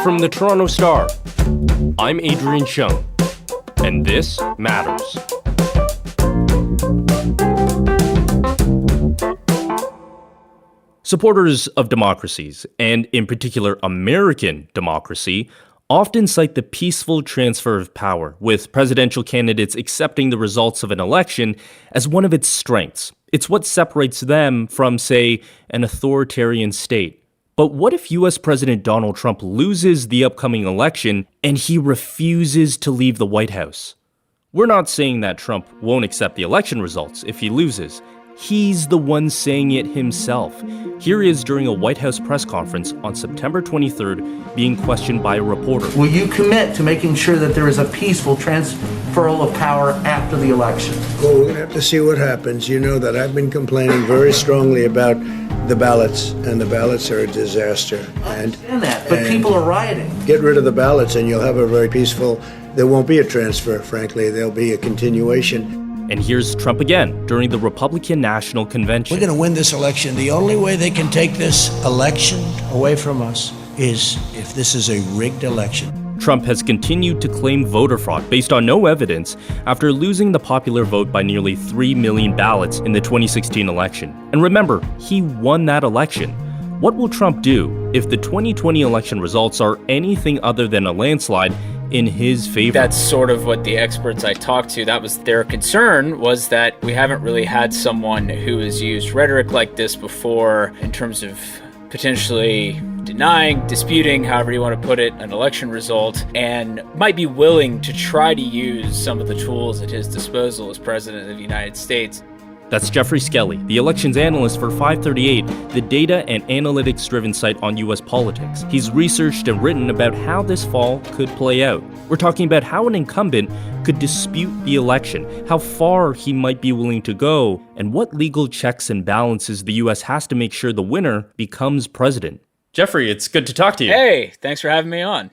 From the Toronto Star, I'm Adrian Chung, and this matters. Supporters of democracies, and in particular American democracy, often cite the peaceful transfer of power, with presidential candidates accepting the results of an election as one of its strengths. It's what separates them from, say, an authoritarian state. But what if U.S. President Donald Trump loses the upcoming election and he refuses to leave the White House? We're not saying that Trump won't accept the election results if he loses. He's the one saying it himself. Here he is during a White House press conference on September 23rd, being questioned by a reporter. Will you commit to making sure that there is a peaceful transferal of power after the election? Well, we're going to have to see what happens. You know that I've been complaining very strongly about the ballots, and the ballots are a disaster. I understand that, but people are rioting. Get rid of the ballots and you'll have a very peaceful, there won't be a transfer, frankly. There'll be a continuation. And here's Trump again during the Republican National Convention. We're going to win this election. The only way they can take this election away from us is if this is a rigged election. Trump has continued to claim voter fraud based on no evidence after losing the popular vote by nearly 3 million ballots in the 2016 election. And remember, he won that election. What will Trump do if the 2020 election results are anything other than a landslide in his favor? That's sort of what the experts I talked to, that was their concern, was that we haven't really had someone who has used rhetoric like this before in terms of potentially denying, disputing, however you want to put it, an election result, and might be willing to try to use some of the tools at his disposal as president of the United States. That's Geoffrey Skelley, the elections analyst for FiveThirtyEight, the data and analytics-driven site on U.S. politics. He's researched and written about how this fall could play out. We're talking about how an incumbent could dispute the election, how far he might be willing to go, and what legal checks and balances the U.S. has to make sure the winner becomes president. Geoffrey, it's good to talk to you. Hey, thanks for having me on.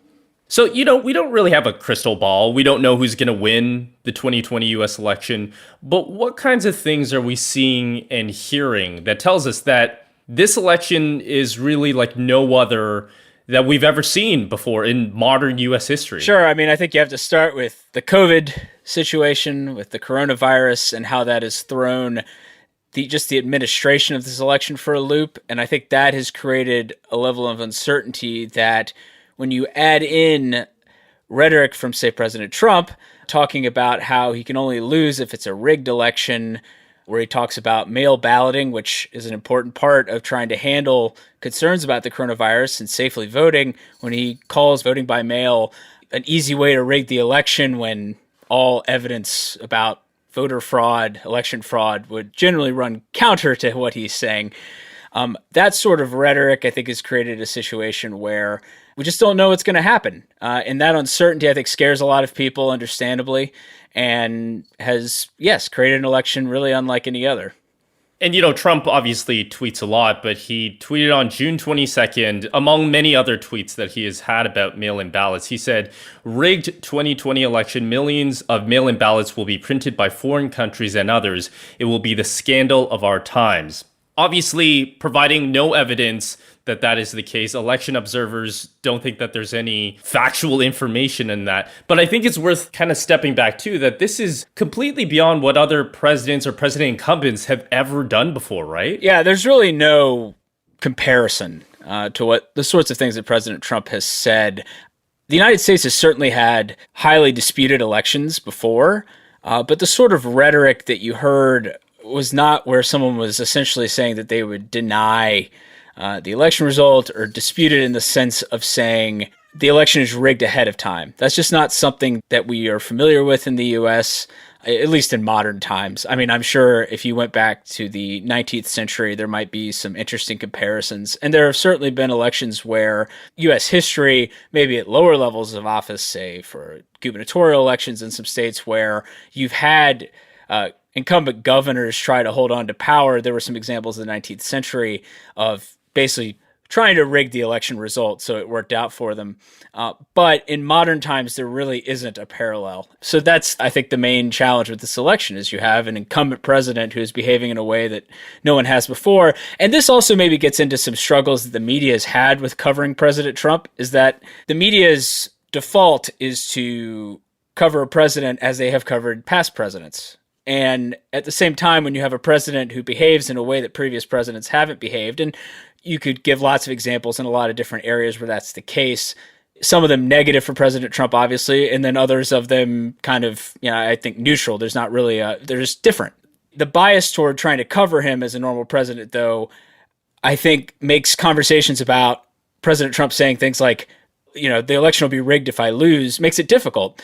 So, we don't really have a crystal ball. We don't know who's going to win the 2020 U.S. election. But what kinds of things are we seeing and hearing that tells us that this election is really like no other that we've ever seen before in modern U.S. history? Sure. I mean, I think you have to start with the COVID situation, with the coronavirus, and how that has thrown the administration of this election for a loop. And I think that has created a level of uncertainty that when you add in rhetoric from, say, President Trump, talking about how he can only lose if it's a rigged election, where he talks about mail balloting, which is an important part of trying to handle concerns about the coronavirus and safely voting, when he calls voting by mail an easy way to rig the election when all evidence about voter fraud, election fraud, would generally run counter to what he's saying. That sort of rhetoric, I think, has created a situation where we just don't know what's going to happen. And that uncertainty, I think, scares a lot of people, understandably, and has, yes, created an election really unlike any other. And, Trump obviously tweets a lot, but he tweeted on June 22nd, among many other tweets that he has had about mail-in ballots, he said, "Rigged 2020 election, millions of mail-in ballots will be printed by foreign countries and others. It will be the scandal of our times." Obviously, providing no evidence that is the case. Election observers don't think that there's any factual information in that. But I think it's worth kind of stepping back, too, that this is completely beyond what other presidents or president incumbents have ever done before, right? Yeah, there's really no comparison to what the sorts of things that President Trump has said. The United States has certainly had highly disputed elections before, but the sort of rhetoric that you heard was not where someone was essentially saying that they would deny the election result or dispute it in the sense of saying the election is rigged ahead of time. That's just not something that we are familiar with in the U.S., at least in modern times. I mean, I'm sure if you went back to the 19th century, there might be some interesting comparisons. And there have certainly been elections where U.S. history, maybe at lower levels of office, say for gubernatorial elections in some states where you've had incumbent governors try to hold on to power. There were some examples in the 19th century of basically trying to rig the election result so it worked out for them. But in modern times, there really isn't a parallel. So that's, I think, the main challenge with this election is you have an incumbent president who is behaving in a way that no one has before. And this also maybe gets into some struggles that the media has had with covering President Trump, is that the media's default is to cover a president as they have covered past presidents. And at the same time, when you have a president who behaves in a way that previous presidents haven't behaved, and you could give lots of examples in a lot of different areas where that's the case, some of them negative for President Trump, obviously, and then others of them kind of, I think neutral. There's not really they're just different. The bias toward trying to cover him as a normal president, though, I think makes conversations about President Trump saying things like, the election will be rigged if I lose, makes it difficult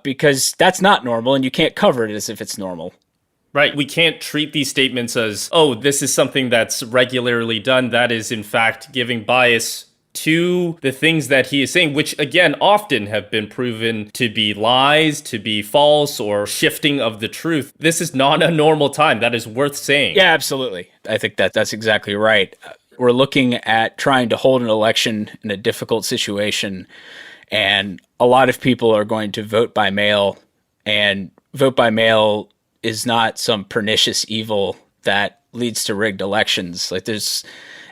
because that's not normal and you can't cover it as if it's normal. Right. We can't treat these statements as, oh, this is something that's regularly done. That is, in fact, giving bias to the things that he is saying, which, again, often have been proven to be lies, to be false, or shifting of the truth. This is not a normal time. That is worth saying. Yeah, absolutely. I think that's exactly right. We're looking at trying to hold an election in a difficult situation, and a lot of people are going to vote by mail, and vote by mail is not some pernicious evil that leads to rigged elections. Like, there's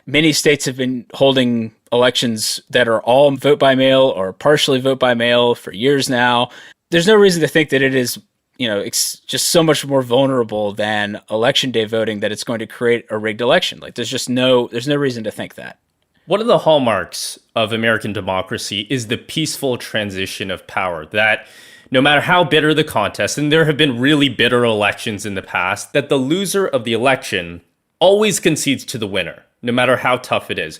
many states have been holding elections that are all vote by mail or partially vote by mail for years now. There's no reason to think that it is, it's just so much more vulnerable than election day voting that it's going to create a rigged election. Like, there's no reason to think that. One of the hallmarks of American democracy is the peaceful transition of power, that no matter how bitter the contest, and there have been really bitter elections in the past, that the loser of the election always concedes to the winner, no matter how tough it is.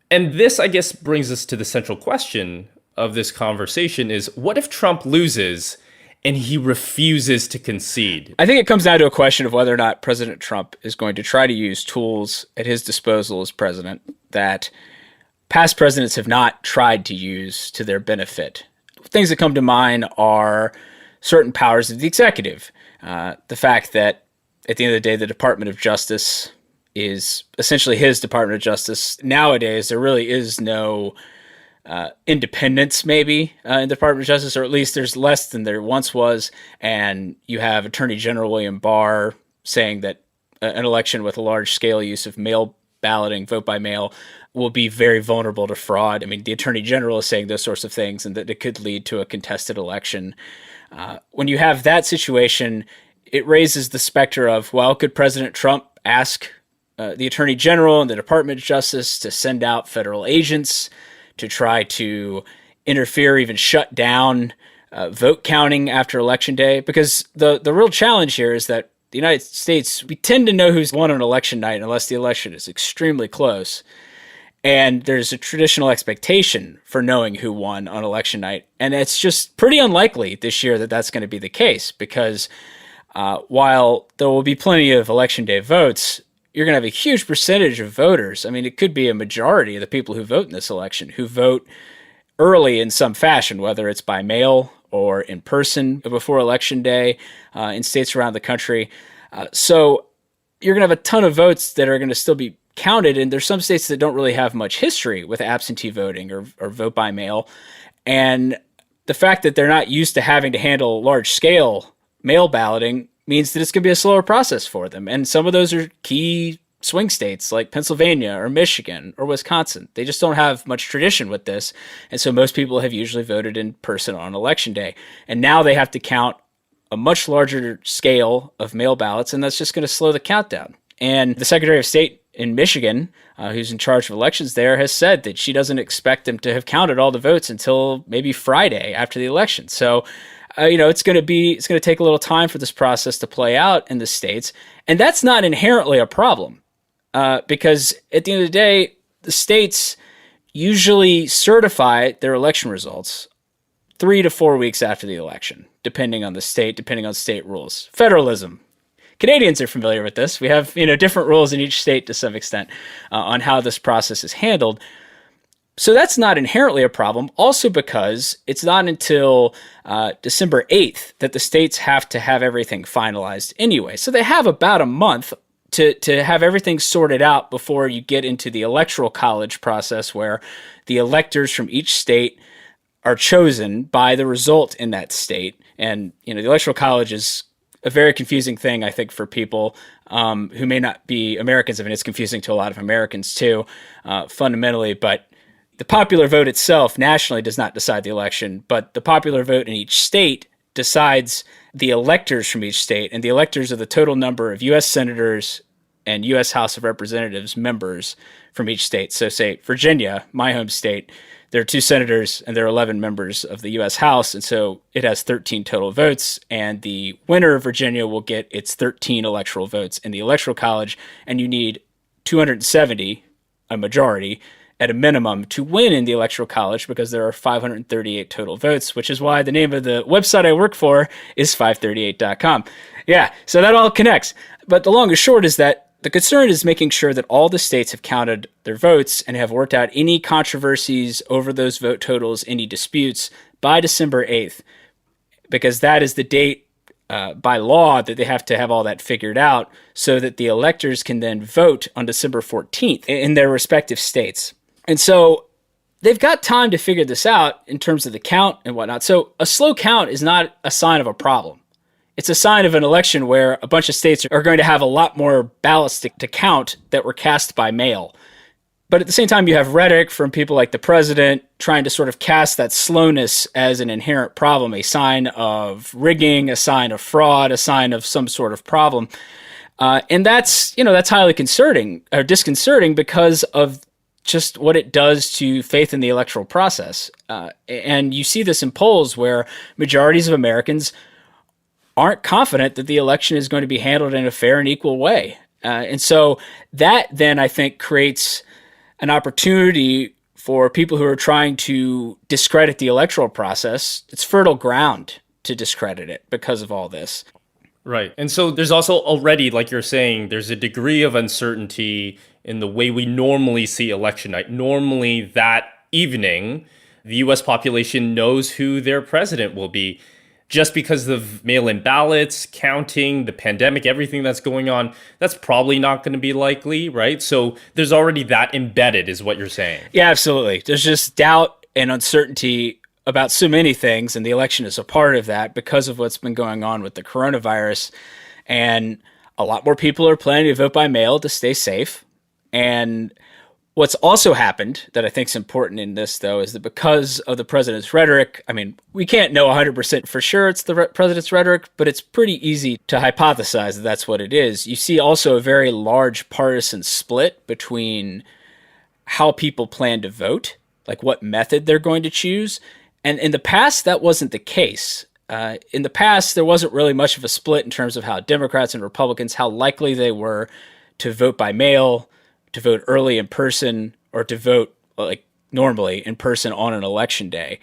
And this, I guess, brings us to the central question of this conversation is, what if Trump loses and he refuses to concede? I think it comes down to a question of whether or not President Trump is going to try to use tools at his disposal as president that past presidents have not tried to use to their benefit. Things that come to mind are certain powers of the executive. The fact that at the end of the day, the Department of Justice is essentially his Department of Justice. Nowadays, there really is no independence, maybe, in the Department of Justice, or at least there's less than there once was. And you have Attorney General William Barr saying that an election with a large-scale use of mail balloting, vote by mail, will be very vulnerable to fraud. I mean, the Attorney General is saying those sorts of things and that it could lead to a contested election. When you have that situation, it raises the specter of, well, could President Trump ask the Attorney General and the Department of Justice to send out federal agents to try to interfere, even shut down vote counting after Election Day? Because the real challenge here is that the United States, we tend to know who's won on election night unless the election is extremely close. And there's a traditional expectation for knowing who won on election night. And it's just pretty unlikely this year that that's going to be the case because while there will be plenty of election day votes, you're going to have a huge percentage of voters. I mean, it could be a majority of the people who vote in this election who vote early in some fashion, whether it's by mail or in person before Election Day in states around the country. So you're going to have a ton of votes that are going to still be counted, and there's some states that don't really have much history with absentee voting or vote by mail. And the fact that they're not used to having to handle large-scale mail balloting means that it's going to be a slower process for them. And some of those are key swing states like Pennsylvania or Michigan or Wisconsin. They just don't have much tradition with this. And so most people have usually voted in person on Election Day. And now they have to count a much larger scale of mail ballots, and that's just going to slow the countdown. And the Secretary of State in Michigan, who's in charge of elections there, has said that she doesn't expect them to have counted all the votes until maybe Friday after the election. So, it's going to take a little time for this process to play out in the states. And that's not inherently a problem because at the end of the day, the states usually certify their election results 3 to 4 weeks after the election, depending on the state, depending on state rules. Federalism. Canadians are familiar with this. We have, different rules in each state to some extent on how this process is handled. So that's not inherently a problem, also because it's not until December 8th that the states have to have everything finalized anyway. So they have about a month to have everything sorted out before you get into the Electoral College process, where the electors from each state are chosen by the result in that state. And, the Electoral College is a very confusing thing, I think, for people who may not be Americans. I mean, it's confusing to a lot of Americans, too, fundamentally. But the popular vote itself nationally does not decide the election, but the popular vote in each state decides the electors from each state, and the electors are the total number of U.S. senators and U.S. House of Representatives members from each state. So say Virginia, my home state, there are 2 senators and there are 11 members of the U.S. House, and so it has 13 total votes, and the winner of Virginia will get its 13 electoral votes in the Electoral College, and you need 270, a majority, at a minimum, to win in the Electoral College, because there are 538 total votes, which is why the name of the website I work for is FiveThirtyEight.com. Yeah, so that all connects. But the long and short is that the concern is making sure that all the states have counted their votes and have worked out any controversies over those vote totals, any disputes, by December 8th, because that is the date by law that they have to have all that figured out, so that the electors can then vote on December 14th in their respective states. And so they've got time to figure this out in terms of the count and whatnot. So a slow count is not a sign of a problem. It's a sign of an election where a bunch of states are going to have a lot more ballots to count that were cast by mail. But at the same time, you have rhetoric from people like the president trying to sort of cast that slowness as an inherent problem, a sign of rigging, a sign of fraud, a sign of some sort of problem. And that's highly disconcerting because of just what it does to faith in the electoral process. And you see this in polls where majorities of Americans aren't confident that the election is going to be handled in a fair and equal way. And so that then, I think, creates an opportunity for people who are trying to discredit the electoral process. It's fertile ground to discredit it because of all this. Right. And so there's also already, like you're saying, there's a degree of uncertainty in the way we normally see election night. Normally that evening, the U.S. population knows who their president will be. Just because of mail-in ballots, counting, the pandemic, everything that's going on, that's probably not going to be likely, right? So there's already that embedded, is what you're saying. Yeah, absolutely. There's just doubt and uncertainty about so many things, and the election is a part of that because of what's been going on with the coronavirus. And a lot more people are planning to vote by mail to stay safe. And what's also happened that I think is important in this, though, is that because of the president's rhetoric, I mean, we can't know 100% for sure it's the president's rhetoric, but it's pretty easy to hypothesize that that's what it is. You see also a very large partisan split between how people plan to vote, like what method they're going to choose. And in the past, that wasn't the case. In the past, there wasn't really much of a split in terms of how Democrats and Republicans, how likely they were to vote by mail, to vote early in person, or to vote like normally in person on an election day.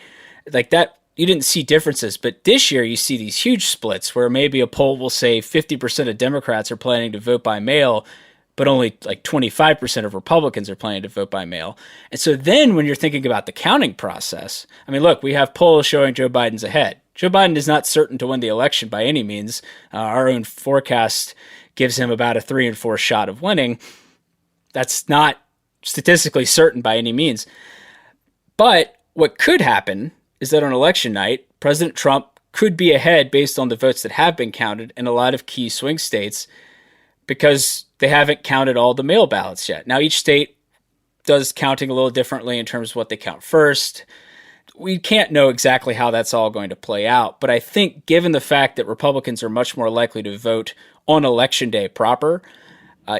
Like that, you didn't see differences. But this year you see these huge splits where maybe a poll will say 50% of Democrats are planning to vote by mail, but only like 25% of Republicans are planning to vote by mail. And so then when you're thinking about the counting process, I mean, look, we have polls showing Joe Biden's ahead. Joe Biden is not certain to win the election by any means. Our own forecast gives him about a 3 in 4 shot of winning. That's not statistically certain by any means. But what could happen is that on election night, President Trump could be ahead based on the votes that have been counted in a lot of key swing states because they haven't counted all the mail ballots yet. Now, each state does counting a little differently in terms of what they count first. We can't know exactly how that's all going to play out. But I think given the fact that Republicans are much more likely to vote on election day proper,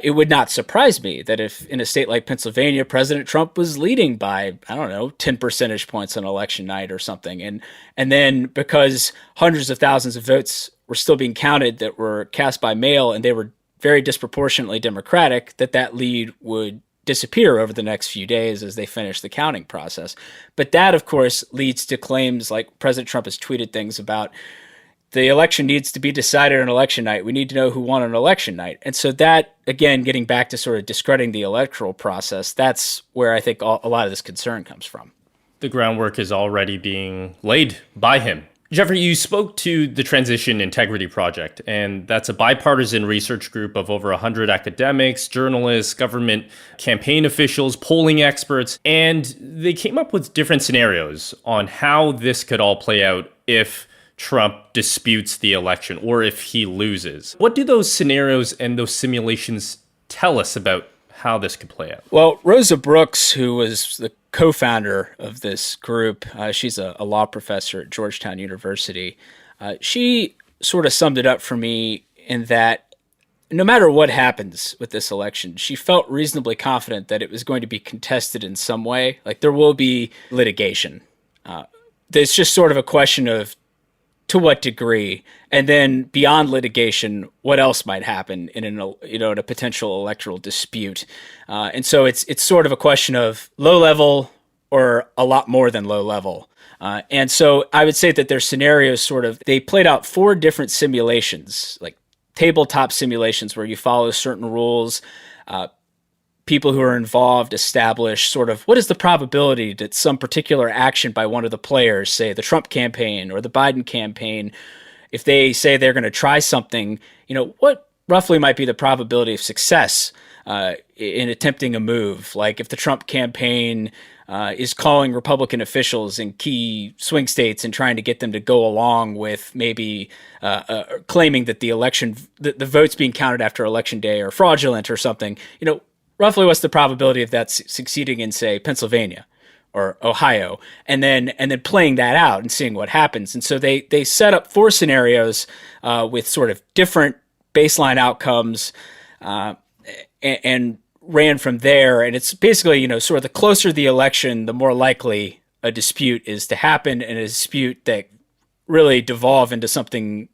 it would not surprise me that if in a state like Pennsylvania, President Trump was leading by, 10 percentage points on election night or something. And then because hundreds of thousands of votes were still being counted that were cast by mail and they were very disproportionately Democratic, that lead would disappear over the next few days as they finish the counting process. But that, of course, leads to claims like President Trump has tweeted things about the election needs to be decided on election night. We need to know who won on election night. And so that, again, getting back to sort of discrediting the electoral process, that's where I think a lot of this concern comes from. The groundwork is already being laid by him Geoffrey, you spoke to the Transition Integrity Project, and that's a bipartisan research group of over 100 academics, journalists, government campaign officials, polling experts, and they came up with different scenarios on how this could all play out if Trump disputes the election or if he loses. What do those scenarios and those simulations tell us about how this could play out? Well, Rosa Brooks, who was the co-founder of this group, she's a law professor at Georgetown University. She sort of summed it up for me in that no matter what happens with this election, she felt reasonably confident that it was going to be contested in some way. Like there will be litigation. It's just sort of a question of to what degree, and then beyond litigation, what else might happen in a potential electoral dispute, and so it's sort of a question of low level or a lot more than low level, and so I would say that their scenarios they played out 4 different simulations, like tabletop simulations where you follow certain rules. People who are involved establish sort of what is the probability that some particular action by one of the players, say the Trump campaign or the Biden campaign, if they say they're going to try something, what roughly might be the probability of success in attempting a move? Like if the Trump campaign is calling Republican officials in key swing states and trying to get them to go along with maybe claiming that the votes being counted after Election Day are fraudulent or something, roughly what's the probability of that succeeding in, say, Pennsylvania or Ohio, and then playing that out and seeing what happens. And so they set up 4 scenarios with sort of different baseline outcomes and ran from there. And it's basically, sort of the closer the election, the more likely a dispute is to happen, and a dispute that really devolve into something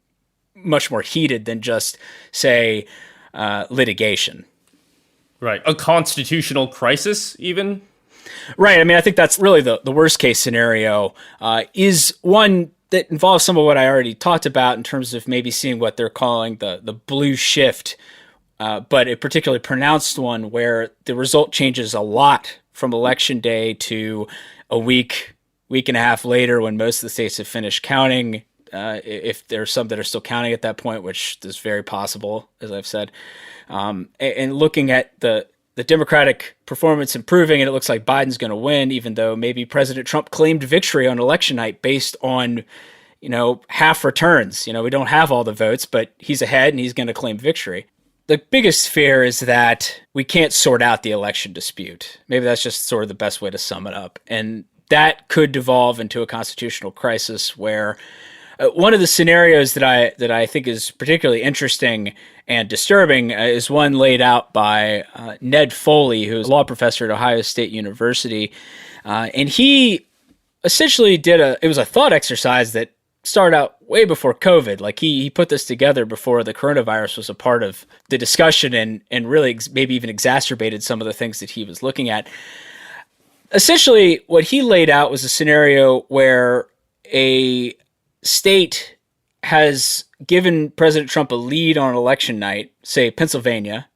much more heated than just, say, litigation. Right. A constitutional crisis, even? Right. I mean, I think that's really the worst case scenario, is one that involves some of what I already talked about in terms of maybe seeing what they're calling the blue shift, but a particularly pronounced one where the result changes a lot from Election Day to a week and a half later when most of the states have finished counting, if there's some that are still counting at that point, which is very possible, as I've said. And looking at the Democratic performance improving, and it looks like Biden's going to win, even though maybe President Trump claimed victory on election night based on, half returns. We don't have all the votes, but he's ahead and he's going to claim victory. The biggest fear is that we can't sort out the election dispute. Maybe that's just sort of the best way to sum it up. And that could devolve into a constitutional crisis where one of the scenarios that I think is particularly interesting and disturbing is one laid out by Ned Foley, who's a law professor at Ohio State University, and he essentially it was a thought exercise that started out way before COVID. Like he put this together before the coronavirus was a part of the discussion, and really maybe even exacerbated some of the things that he was looking at. Essentially, what he laid out was a scenario where a state has given President Trump a lead on election night, say Pennsylvania,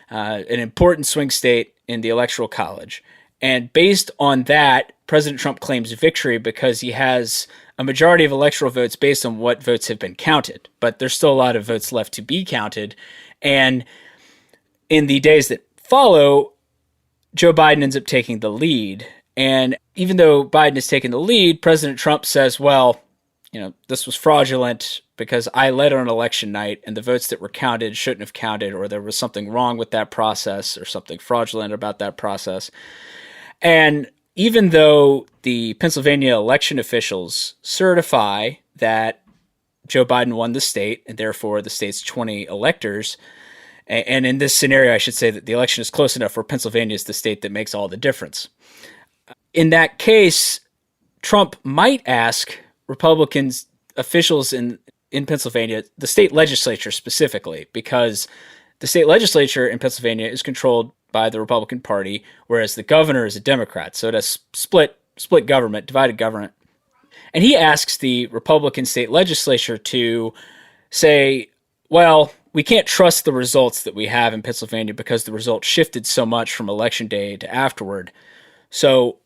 an important swing state in the Electoral College. And based on that, President Trump claims victory because he has a majority of electoral votes based on what votes have been counted. But there's still a lot of votes left to be counted. And in the days that follow, Joe Biden ends up taking the lead. And even though Biden has taken the lead, President Trump says, well, this was fraudulent because I led on election night and the votes that were counted shouldn't have counted, or there was something wrong with that process or something fraudulent about that process. And even though the Pennsylvania election officials certify that Joe Biden won the state and therefore the state's 20 electors, and in this scenario, I should say that the election is close enough where Pennsylvania is the state that makes all the difference. In that case, Trump might ask Republicans, officials in Pennsylvania, the state legislature specifically, because the state legislature in Pennsylvania is controlled by the Republican Party, whereas the governor is a Democrat. So it has split government, divided government. And he asks the Republican state legislature to say, well, we can't trust the results that we have in Pennsylvania because the results shifted so much from election day to afterward. So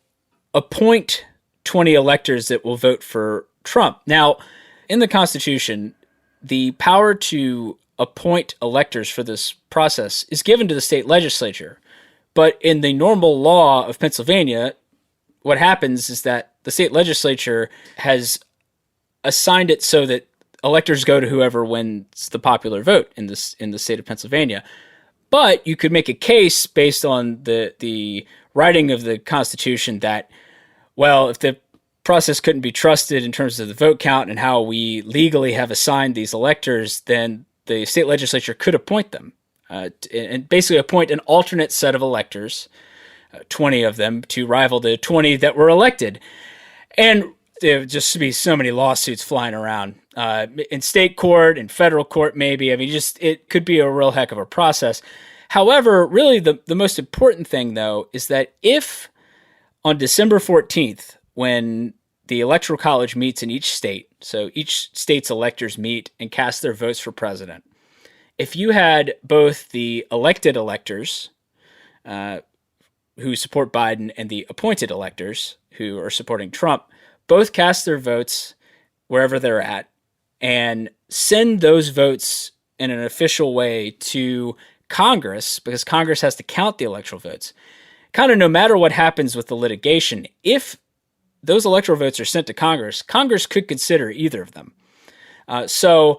appoint 20 electors that will vote for Trump. Now, In the Constitution, the power to appoint electors for this process is given to the state legislature. But in the normal law of Pennsylvania, what happens is that the state legislature has assigned it so that electors go to whoever wins the popular vote in the state of Pennsylvania. But you could make a case based on the writing of the Constitution that, well, if the process couldn't be trusted in terms of the vote count and how we legally have assigned these electors, then the state legislature could appoint them and basically appoint an alternate set of electors, 20 of them, to rival the 20 that were elected. And there would just be so many lawsuits flying around in state court, in federal court, maybe. I mean, it could be a real heck of a process. However, really the most important thing, though, is that if on December 14th, when the Electoral College meets in each state, so each state's electors meet and cast their votes for president, if you had both the elected electors who support Biden and the appointed electors who are supporting Trump, both cast their votes wherever they're at and send those votes in an official way to Congress, because Congress has to count the electoral votes. Kind of no matter what happens with the litigation, if those electoral votes are sent to Congress, Congress could consider either of them. So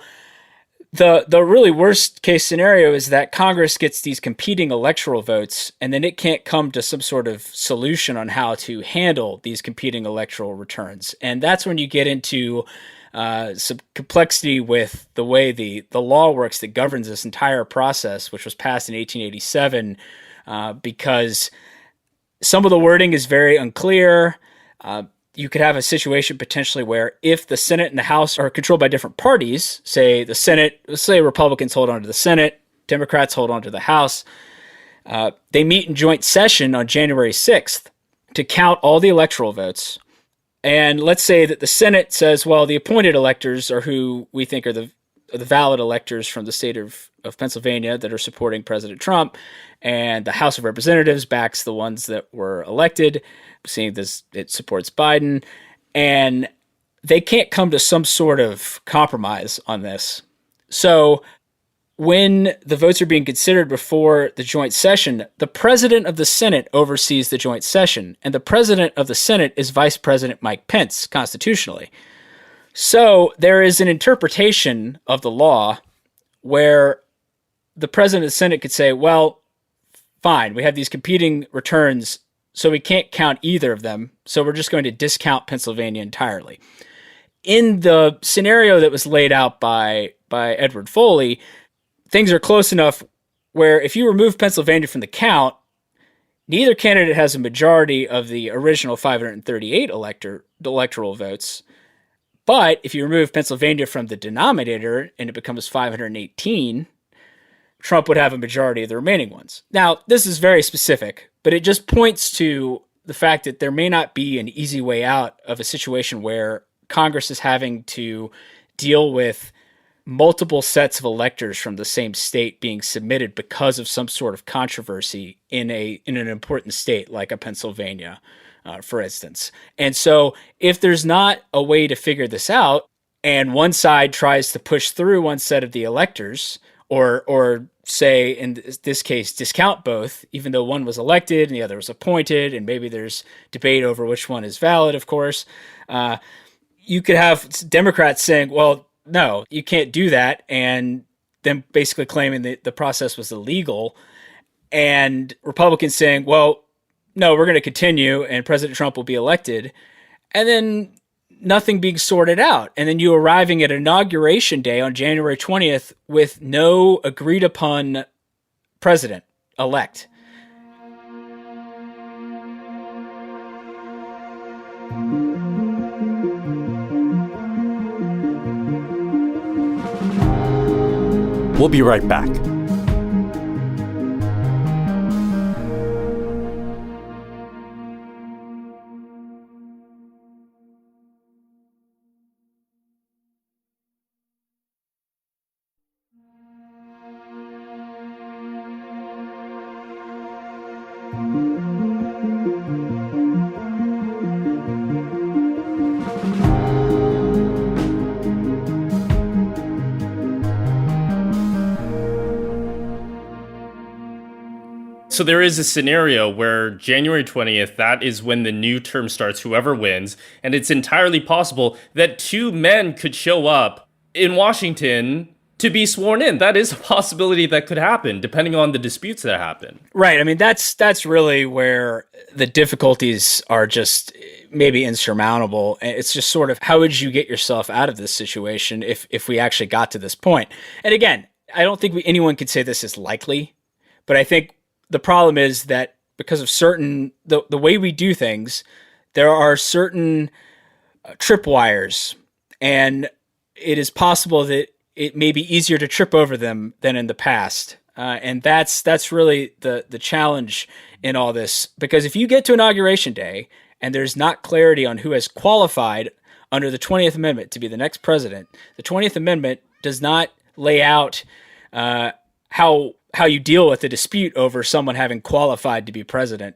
the really worst case scenario is that Congress gets these competing electoral votes, and then it can't come to some sort of solution on how to handle these competing electoral returns. And that's when you get into some complexity with the way the law works that governs this entire process, which was passed in 1887, because some of the wording is very unclear. You could have a situation potentially where if the Senate and the House are controlled by different parties, say the Senate, let's say Republicans hold on to the Senate, Democrats hold on to the House, they meet in joint session on January 6th to count all the electoral votes. And let's say that the Senate says, well, the appointed electors are who we think are the valid electors from the state of Pennsylvania that are supporting President Trump, and the House of Representatives backs the ones that were elected, seeing this, it supports Biden, and they can't come to some sort of compromise on this. So when the votes are being considered before the joint session, the president of the Senate oversees the joint session, and the president of the Senate is Vice President Mike Pence constitutionally. So there is an interpretation of the law where the president of the Senate could say, well, fine, we have these competing returns, so we can't count either of them, so we're just going to discount Pennsylvania entirely. In the scenario that was laid out by Edward Foley, things are close enough where if you remove Pennsylvania from the count, neither candidate has a majority of the original 538 electoral votes. But if you remove Pennsylvania from the denominator and it becomes 518, Trump would have a majority of the remaining ones. Now, this is very specific, but it just points to the fact that there may not be an easy way out of a situation where Congress is having to deal with multiple sets of electors from the same state being submitted because of some sort of controversy in an important state like a Pennsylvania, for instance. And so if there's not a way to figure this out, and one side tries to push through one set of the electors, or say, in this case, discount both, even though one was elected and the other was appointed, and maybe there's debate over which one is valid, of course, you could have Democrats saying, well, no, you can't do that, and then basically claiming that the process was illegal, and Republicans saying, well, no, we're going to continue, and President Trump will be elected, and then nothing being sorted out, and then you arriving at Inauguration Day on January 20th with no agreed-upon president-elect. We'll be right back. So there is a scenario where January 20th, that is when the new term starts, whoever wins, and it's entirely possible that two men could show up in Washington to be sworn in. That is a possibility that could happen, depending on the disputes that happen. Right. I mean, that's really where the difficulties are just maybe insurmountable. It's just sort of, how would you get yourself out of this situation if we actually got to this point? And again, I don't think anyone could say this is likely, but I think the problem is that because of the way we do things, there are certain tripwires, and it is possible that it may be easier to trip over them than in the past. And that's really the challenge in all this. Because if you get to Inauguration Day and there's not clarity on who has qualified under the 20th Amendment to be the next president, the 20th Amendment does not lay out how you deal with a dispute over someone having qualified to be president.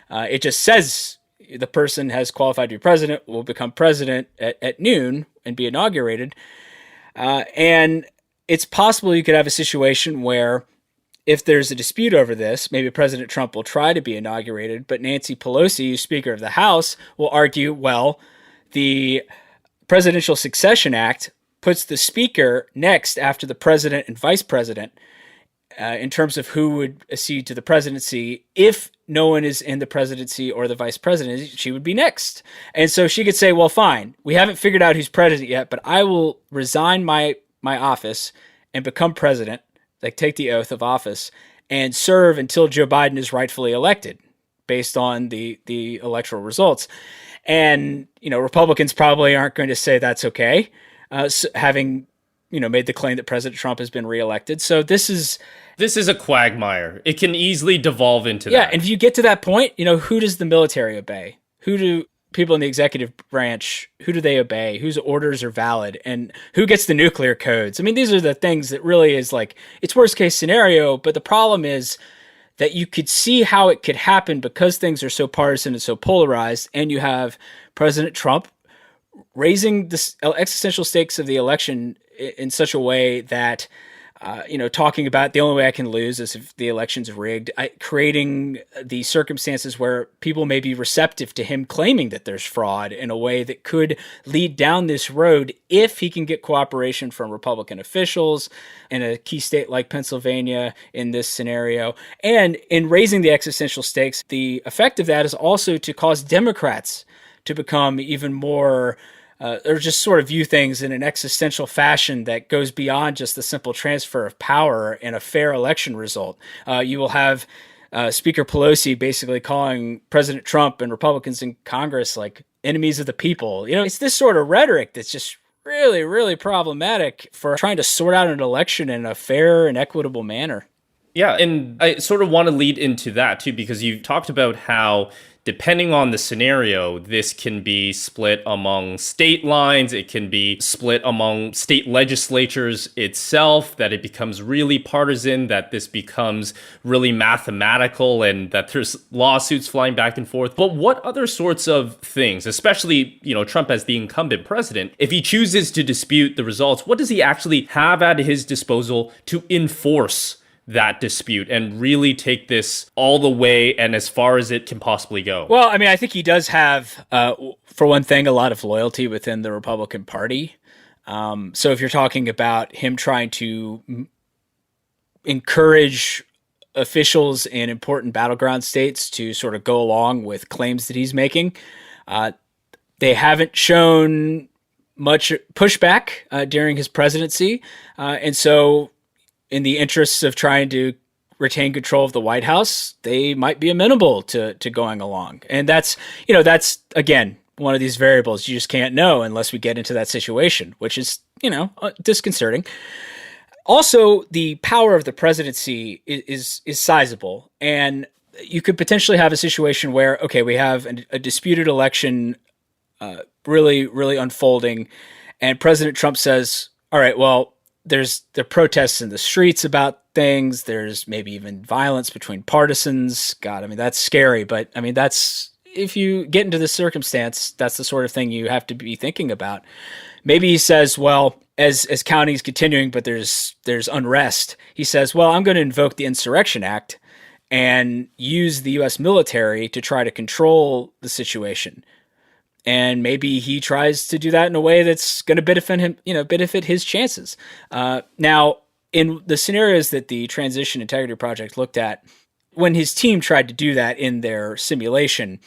It just says the person has qualified to be president, will become president at noon and be inaugurated. And it's possible you could have a situation where if there's a dispute over this, maybe President Trump will try to be inaugurated, but Nancy Pelosi, Speaker of the House, will argue, well, the Presidential Succession Act puts the Speaker next after the President and Vice President in terms of who would accede to the presidency. If no one is in the presidency or the vice president, she would be next. And so she could say, well, fine, we haven't figured out who's president yet, but I will resign my office and become president, like take the oath of office, and serve until Joe Biden is rightfully elected based on the electoral results. And, Republicans probably aren't going to say that's okay, having made the claim that President Trump has been reelected. So this is a quagmire. It can easily devolve into that. Yeah, and if you get to that point, who does the military obey? Who do people in the executive branch, who do they obey? Whose orders are valid? And who gets the nuclear codes? I mean, these are the things that really is like, it's worst case scenario, but the problem is that you could see how it could happen because things are so partisan and so polarized, and you have President Trump raising the existential stakes of the election in such a way that, talking about the only way I can lose is if the election's rigged, creating the circumstances where people may be receptive to him claiming that there's fraud in a way that could lead down this road if he can get cooperation from Republican officials in a key state like Pennsylvania in this scenario. And in raising the existential stakes, the effect of that is also to cause Democrats to become even more or just sort of view things in an existential fashion that goes beyond just the simple transfer of power and a fair election result. You will have Speaker Pelosi basically calling President Trump and Republicans in Congress like enemies of the people. It's this sort of rhetoric that's just really, really problematic for trying to sort out an election in a fair and equitable manner. Yeah, and I sort of want to lead into that too, because you talked about how depending on the scenario, this can be split among state lines, it can be split among state legislatures itself, that it becomes really partisan, that this becomes really mathematical, and that there's lawsuits flying back and forth. But what other sorts of things, especially, Trump as the incumbent president, if he chooses to dispute the results, what does he actually have at his disposal to enforce that dispute and really take this all the way and as far as it can possibly go? Well, I mean, I think he does have, for one thing, a lot of loyalty within the Republican Party. So if you're talking about him trying to encourage officials in important battleground states to sort of go along with claims that he's making, they haven't shown much pushback during his presidency. And so in the interests of trying to retain control of the White House, they might be amenable to going along. And that's again, one of these variables you just can't know unless we get into that situation, which is, disconcerting. Also, the power of the presidency is sizable. And you could potentially have a situation where, okay, we have a disputed election really, really unfolding, and President Trump says, all right, well, there are protests in the streets about things. There's maybe even violence between partisans. God, I mean, that's scary. But I mean, if you get into this circumstance, that's the sort of thing you have to be thinking about. Maybe he says, well, as counting's continuing, but there's unrest. He says, well, I'm going to invoke the Insurrection Act and use the U.S. military to try to control the situation. And maybe he tries to do that in a way that's going to benefit him, benefit his chances. Now, in the scenarios that the Transition Integrity Project looked at, when his team tried to do that in their simulation,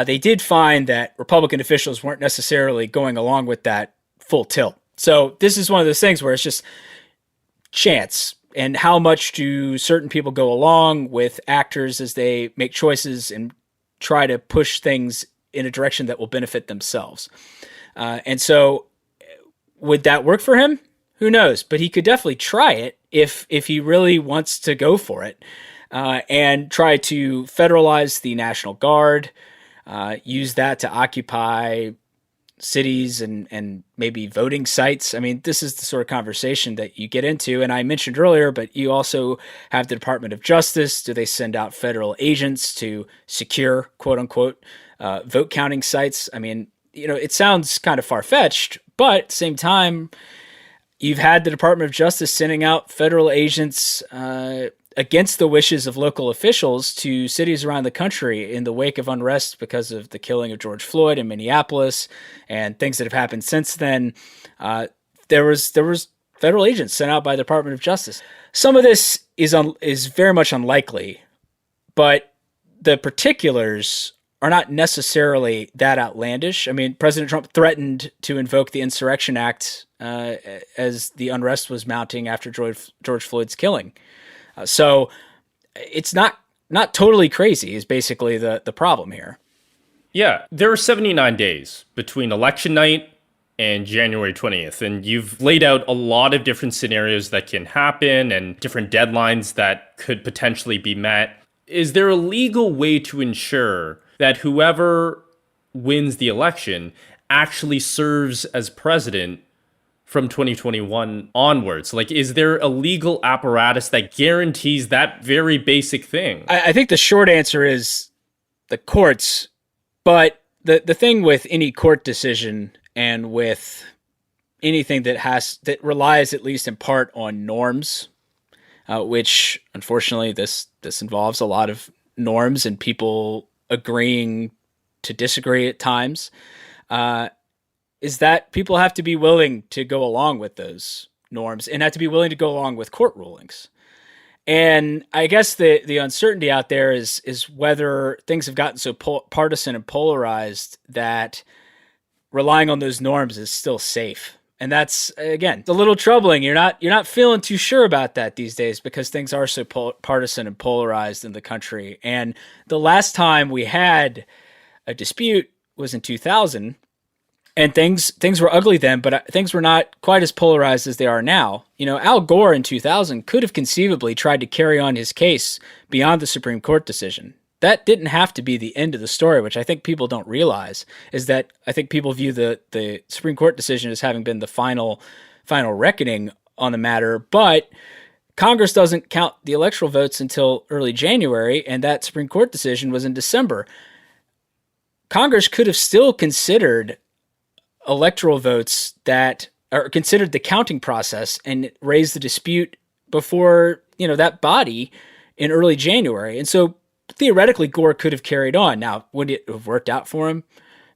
they did find that Republican officials weren't necessarily going along with that full tilt. So this is one of those things where it's just chance. And how much do certain people go along with actors as they make choices and try to push things in a direction that will benefit themselves? And so would that work for him? Who knows? But he could definitely try it if he really wants to go for it, and try to federalize the National Guard, use that to occupy cities and maybe voting sites. I mean, this is the sort of conversation that you get into. And I mentioned earlier, but you also have the Department of Justice. Do they send out federal agents to secure, quote unquote, vote counting sites? I mean, it sounds kind of far-fetched, but at the same time, you've had the Department of Justice sending out federal agents against the wishes of local officials to cities around the country in the wake of unrest because of the killing of George Floyd in Minneapolis and things that have happened since then. There was federal agents sent out by the Department of Justice. Some of this is very much unlikely, but the particulars are not necessarily that outlandish. I mean, President Trump threatened to invoke the Insurrection Act as the unrest was mounting after George Floyd's killing. So it's not totally crazy is basically the problem here. Yeah, there are 79 days between election night and January 20th, and you've laid out a lot of different scenarios that can happen and different deadlines that could potentially be met. Is there a legal way to ensure that whoever wins the election actually serves as president from 2021 onwards? Like, is there a legal apparatus that guarantees that very basic thing? I think the short answer is the courts. But the thing with any court decision and with anything that relies at least in part on norms, which unfortunately this involves a lot of norms and people agreeing to disagree at times, is that people have to be willing to go along with those norms and have to be willing to go along with court rulings. And I guess the uncertainty out there is whether things have gotten so partisan and polarized that relying on those norms is still safe. And that's, again, a little troubling. You're not feeling too sure about that these days because things are so partisan and polarized in the country. And the last time we had a dispute was in 2000. And things were ugly then, but things were not quite as polarized as they are now. Al Gore in 2000 could have conceivably tried to carry on his case beyond the Supreme Court decision. That didn't have to be the end of the story, which I think people don't realize, is that I think people view the Supreme Court decision as having been the final reckoning on the matter. But Congress doesn't count the electoral votes until early January, and that Supreme Court decision was in December. Congress could have still considered electoral votes that are considered the counting process and raise the dispute before, that body in early January. And so theoretically, Gore could have carried on. Now, would it have worked out for him?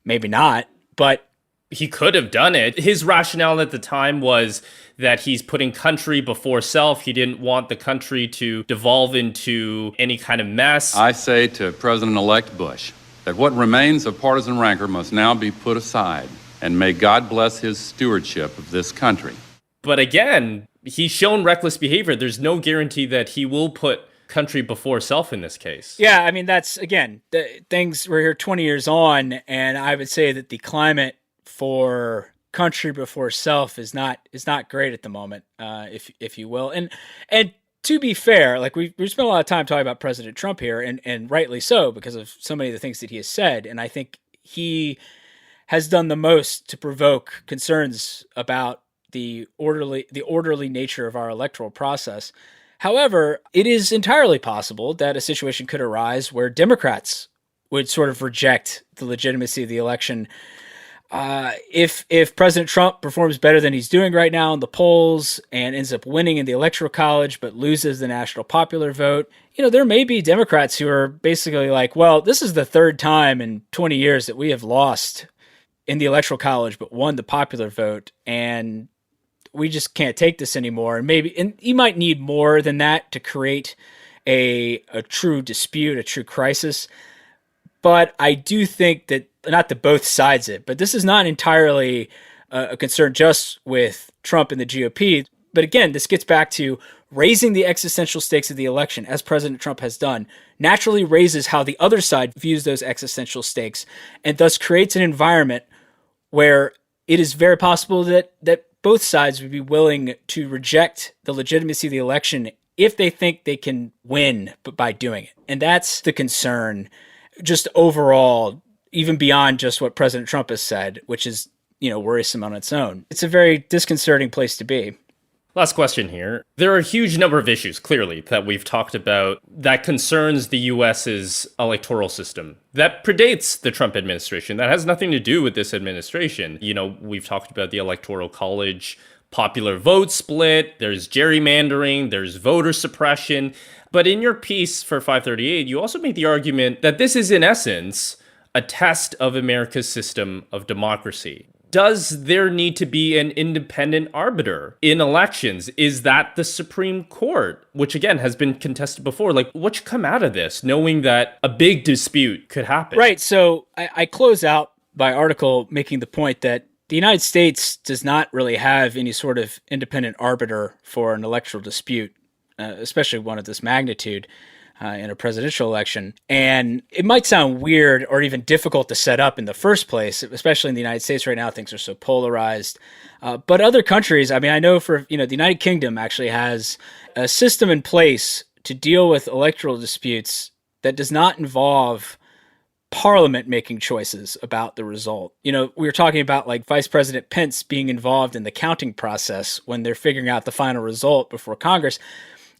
Maybe not, but he could have done it. His rationale at the time was that he's putting country before self. He didn't want the country to devolve into any kind of mess. I say to President-elect Bush that what remains of partisan rancor must now be put aside, and may God bless his stewardship of this country. But again, he's shown reckless behavior. There's no guarantee that he will put country before self in this case. Yeah, I mean, that's, again, we're here 20 years on, and I would say that the climate for country before self is not great at the moment, if you will. And to be fair, like we spent a lot of time talking about President Trump here, and rightly so, because of so many of the things that he has said. And I think he has done the most to provoke concerns about the orderly nature of our electoral process. However, it is entirely possible that a situation could arise where Democrats would sort of reject the legitimacy of the election. If President Trump performs better than he's doing right now in the polls and ends up winning in the Electoral College but loses the national popular vote, there may be Democrats who are basically like, well, this is the third time in 20 years that we have lost in the Electoral College but won the popular vote, and we just can't take this anymore. And you might need more than that to create a true dispute, a true crisis. But I do think that, not that both sides it, but this is not entirely a concern just with Trump and the GOP. But again, this gets back to raising the existential stakes of the election, as President Trump has done, naturally raises how the other side views those existential stakes, and thus creates an environment where it is very possible that both sides would be willing to reject the legitimacy of the election if they think they can win by doing it. And that's the concern, just overall, even beyond just what President Trump has said, which is, worrisome on its own. It's a very disconcerting place to be. Last question here. There are a huge number of issues, clearly, that we've talked about that concerns the U.S.'s electoral system that predates the Trump administration. That has nothing to do with this administration. We've talked about the Electoral College popular vote split, there's gerrymandering, there's voter suppression. But in your piece for 538, you also make the argument that this is, in essence, a test of America's system of democracy. Does there need to be an independent arbiter in elections? Is that the Supreme Court, which again has been contested before? What should come out of this, knowing that a big dispute could happen? Right. So I close out my article making the point that the United States does not really have any sort of independent arbiter for an electoral dispute, especially one of this magnitude. In a presidential election. And it might sound weird or even difficult to set up in the first place, especially in the United States right now, things are so polarized. But other countries, I know the United Kingdom actually has a system in place to deal with electoral disputes that does not involve Parliament making choices about the result. We were talking about Vice President Pence being involved in the counting process when they're figuring out the final result before Congress.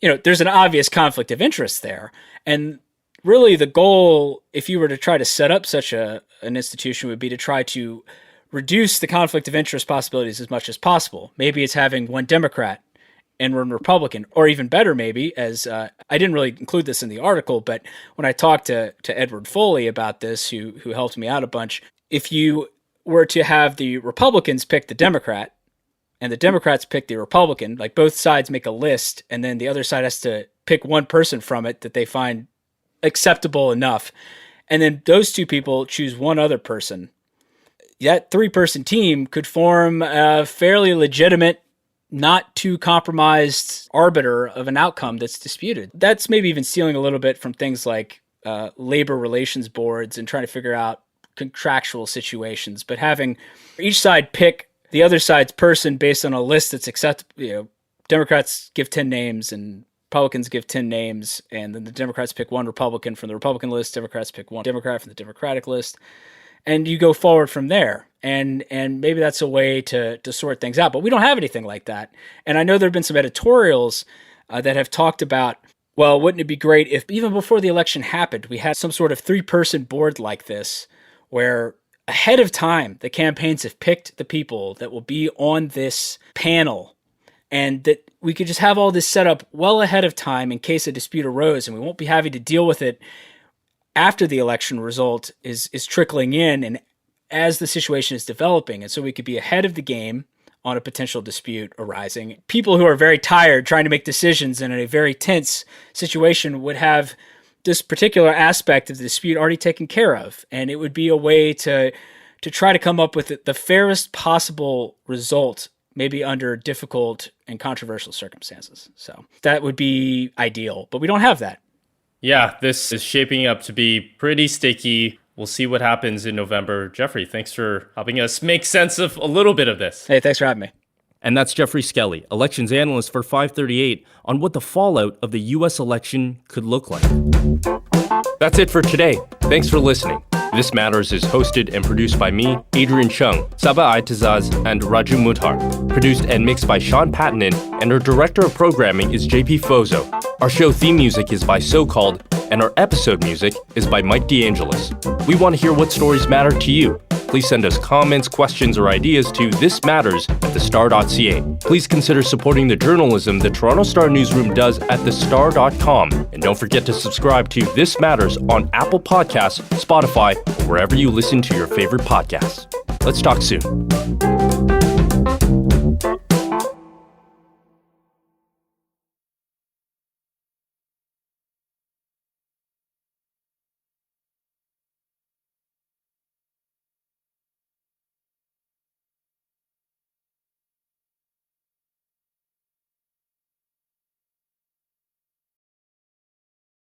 There's an obvious conflict of interest there. And really the goal, if you were to try to set up such an institution, would be to try to reduce the conflict of interest possibilities as much as possible. Maybe it's having one Democrat and one Republican, or even better maybe, as I didn't really include this in the article, but when I talked to Edward Foley about this, who helped me out a bunch, if you were to have the Republicans pick the Democrat, and the Democrats pick the Republican, both sides make a list, and then the other side has to pick one person from it that they find acceptable enough. And then those two people choose one other person. That three-person team could form a fairly legitimate, not too compromised arbiter of an outcome that's disputed. That's maybe even stealing a little bit from things like labor relations boards and trying to figure out contractual situations, but having each side pick the other side's person based on a list that's acceptable. Democrats give 10 names and Republicans give 10 names, and then the Democrats pick one Republican from the Republican list, Democrats pick one Democrat from the Democratic list, and you go forward from there. And maybe that's a way to sort things out, but we don't have anything like that. And I know there have been some editorials that have talked about, well, wouldn't it be great if even before the election happened, we had some sort of three-person board like this, where ahead of time, the campaigns have picked the people that will be on this panel, and that we could just have all this set up well ahead of time in case a dispute arose, and we won't be having to deal with it after the election result is trickling in and as the situation is developing. And so we could be ahead of the game on a potential dispute arising. People who are very tired trying to make decisions and in a very tense situation would have this particular aspect of the dispute already taken care of. And it would be a way to try to come up with the fairest possible result, maybe under difficult and controversial circumstances. So that would be ideal, but we don't have that. Yeah, this is shaping up to be pretty sticky. We'll see what happens in November. Geoffrey, thanks for helping us make sense of a little bit of this. Hey, thanks for having me. And that's Geoffrey Skelley, elections analyst for 538, on what the fallout of the U.S. election could look like. That's it for today. Thanks for listening. This Matters is hosted and produced by me, Adrian Chung, Saba Aitazaz, and Raju Mudhar. Produced and mixed by Sean Pattinen, and our director of programming is JP Fozo. Our show theme music is by So Called, and our episode music is by Mike DeAngelis. We want to hear what stories matter to you. please send us comments, questions, or ideas to thismatters@thestar.ca. Please consider supporting the journalism the Toronto Star newsroom does at thestar.com. And don't forget to subscribe to This Matters on Apple Podcasts, Spotify, or wherever you listen to your favorite podcasts. Let's talk soon.